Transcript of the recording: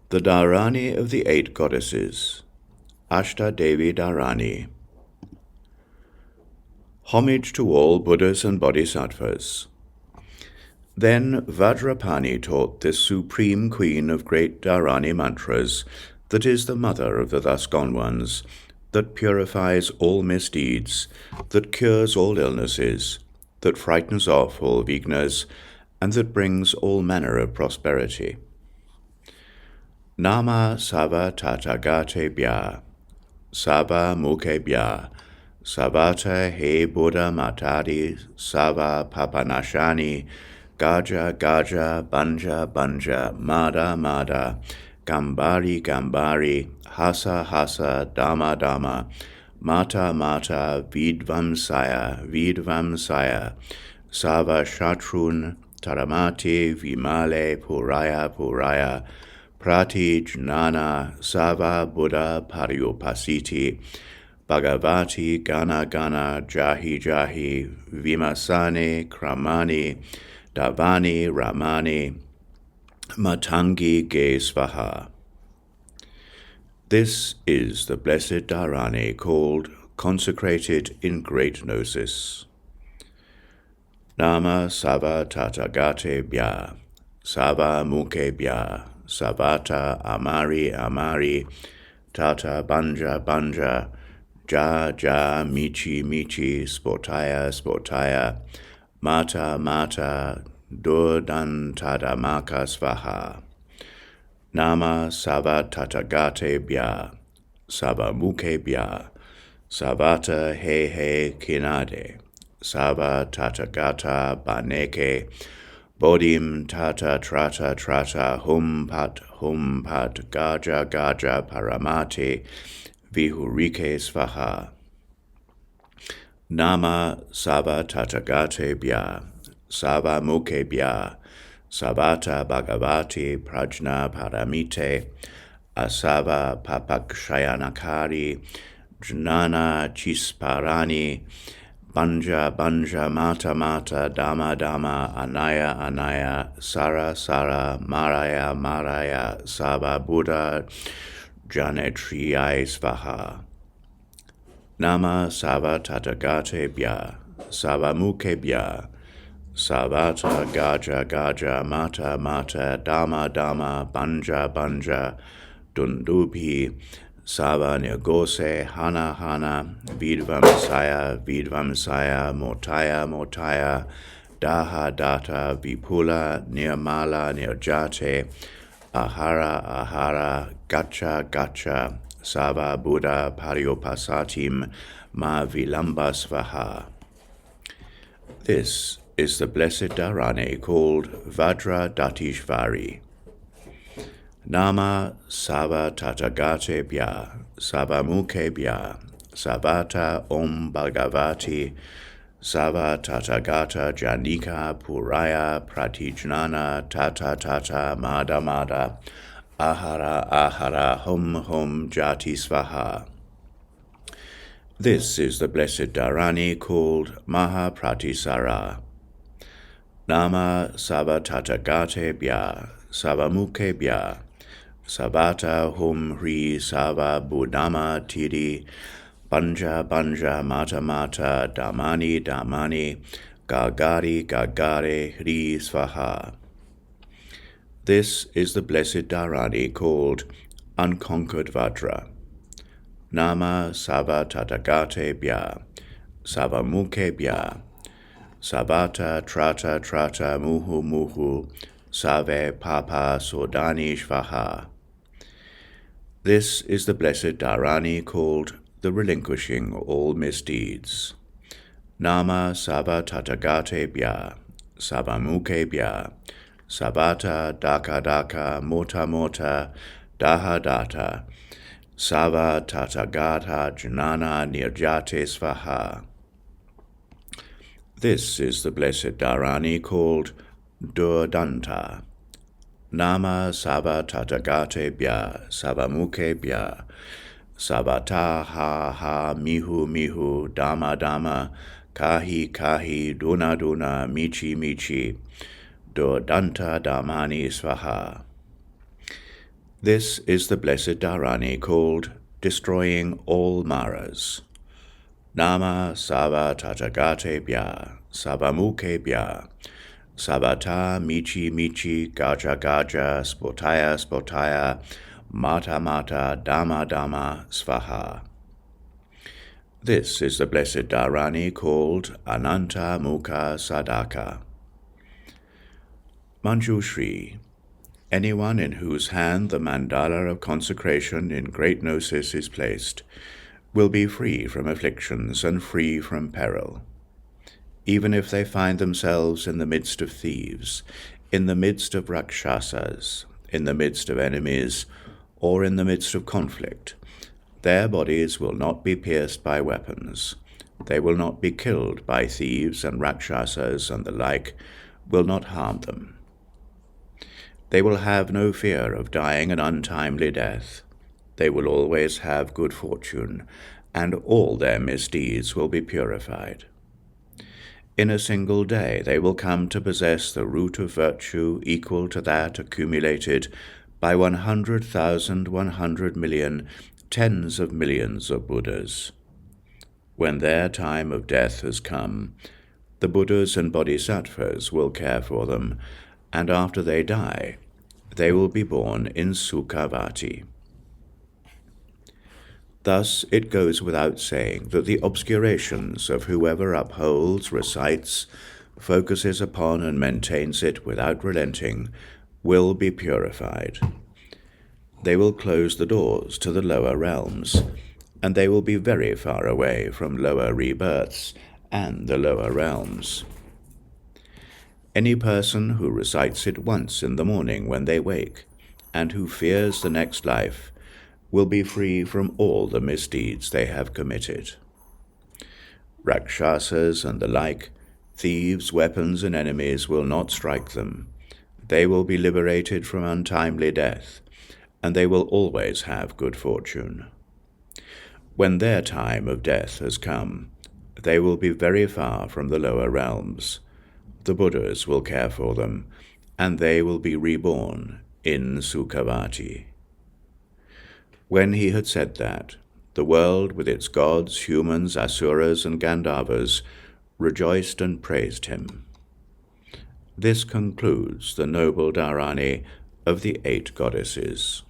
The Dhāraṇī of the 8 goddesses, Ashta Devi Dhāraṇī. Homage to all Buddhas and Bodhisattvas. Then Vajrapāṇi taught this supreme queen of great Dhāraṇī mantras, that is the mother of the thus gone ones, that purifies all misdeeds, that cures all illnesses, that frightens off all vignas, and that brings all manner of prosperity. Nama Sava Tathagatebhya, Sava Mukhebhya, Savata He Buddha Matadi, Sava Papanashani, Gaja Gaja, Banja Banja, Mada Mada, Gambari Gambari, Hasa Hasa, Dama Dama, Mata Mata, Vidvamsaya, Vidvamsaya, Sava Shatrun, Taramati, Vimale, Puraya Puraya, Prati Jnana, Sava Buddha Paryupasiti, Bhagavati Gana Gana, Jahi Jahi, Vimasane, Kramani, Davani, Ramani, Matangi Ge Svaha. This is the blessed Dhāraṇī called Consecrated in Great Gnosis. Nama Sava Tathagatebhya, Sava Mukhebhya, Savata Amari Amari, Tata Banja Banja, Ja Ja Michi Michi, Spotaya Spotaya, Mata Mata, Durdāntā Maka Svaha. Nama Sava Tathagatebhya, Sava Mukhebhya, Savata He He Kinade, Sava Tathagata Baneke, Bodhim Tata Trata Trata Hum Pat Gaja Gaja Paramati Vihurike Svaha. Nama Sava Tathagatebhya, Sava Mukhebhya, Savata Bhagavati Prajna Paramite, Asava Papakshayanakari, Jnana Chisparani, Banja Banja Mata Mata, Dama Dama, Anaya Anaya, Sara Sara, Maraya Maraya, Sava Buddha Janetriyai Svaha. Nama Sava Tathagatebhya, Sava Mukhebhya, Savata Gaja Gaja, Mata Mata, Dama Dama, Banja Banja, Dundubi, Sava Nirgose, Hana Hana, Vidvamsaya, Vidvamsaya, Motaya Motaya, Daha Data, Vipula, Nirmala Nirjate, Ahara Ahara, Gacha Gacha, Sava Buddha Paryopasatim, Ma Vilamba Svaha. This is the blessed Dhāraṇī called Vajradhātvīśvarī. Nama Sava Tathagatebhya, Sava Mukhebhya, Savata Om Bhagavati, Sava Tathagata Janika Puraya Pratijnana Tata Tata Mada Mada, Ahara Ahara Hum Hum Jati Svaha. This is the blessed Dhāraṇī called Mahāpratisarā. Nama Sava Tathagatebhya, Sava Mukhebhya, Savata Hum Hri Sava Buddhama Tiri, Banja Banja Mata Mata, Damani Damani, Gagari Gagare Hri Svaha. This is the blessed Dhāraṇī called Unconquered Vajra. Nama Sava Tathagatebhya, Sava Mukhebhya, Savata Trata Trata Muhu Muhu, Save Papa Sodani Svaha. This is the blessed Dhāraṇī called the Relinquishing All Misdeeds. Nama Sava Tathagatebhya, Sava Mukhebhya, Savata Daka Daka Mota Mota, Daha Data, Sava Tathagata Jnana Nirjate Svaha. This is the blessed Dhāraṇī called Durdāntā. Nama Sava Tathagatebhya, Sava Mukhebhya, Savata Ha Ha Mihu Mihu, Dama Dama, Kahi Kahi, Duna Duna, Michi Michi, Durdāntā Dhamani Svaha. This is the blessed Dhāraṇī called Destroying All Maras. Nama Sava Tathagatebhya, Savamukebhya, Savata Michi Michi, Gaja Gaja, Spotaya Spotaya, Mata Mata, Dama Dama, Svaha. This is the blessed Dhāraṇī called Ananta Mukha Sadaka. Mañjuśrī, anyone in whose hand the maṇḍala of consecration in great Gnosis is placed, will be free from afflictions and free from peril. Even if they find themselves in the midst of thieves, in the midst of rakshasas, in the midst of enemies, or in the midst of conflict, their bodies will not be pierced by weapons. They will not be killed by thieves and rakshasas and the like, will not harm them. They will have no fear of dying an untimely death. They will always have good fortune, and all their misdeeds will be purified. In a single day they will come to possess the root of virtue equal to that accumulated by 100,000, 100 million, tens of millions of Buddhas. When their time of death has come, the Buddhas and bodhisattvas will care for them, and after they die, they will be born in Sukhavati. Thus it goes without saying that the obscurations of whoever upholds, recites, focuses upon and maintains it without relenting will be purified. They will close the doors to the lower realms, and they will be very far away from lower rebirths and the lower realms. Any person who recites it once in the morning when they wake, and who fears the next life, will be free from all the misdeeds they have committed. Rakshasas and the like, thieves, weapons, and enemies will not strike them. They will be liberated from untimely death, and they will always have good fortune. When their time of death has come, they will be very far from the lower realms. The Buddhas will care for them, and they will be reborn in Sukhavati. When he had said that, the world with its gods, humans, asuras, and Gandharvas rejoiced and praised him. This concludes the Noble Dhāraṇī of the 8 goddesses.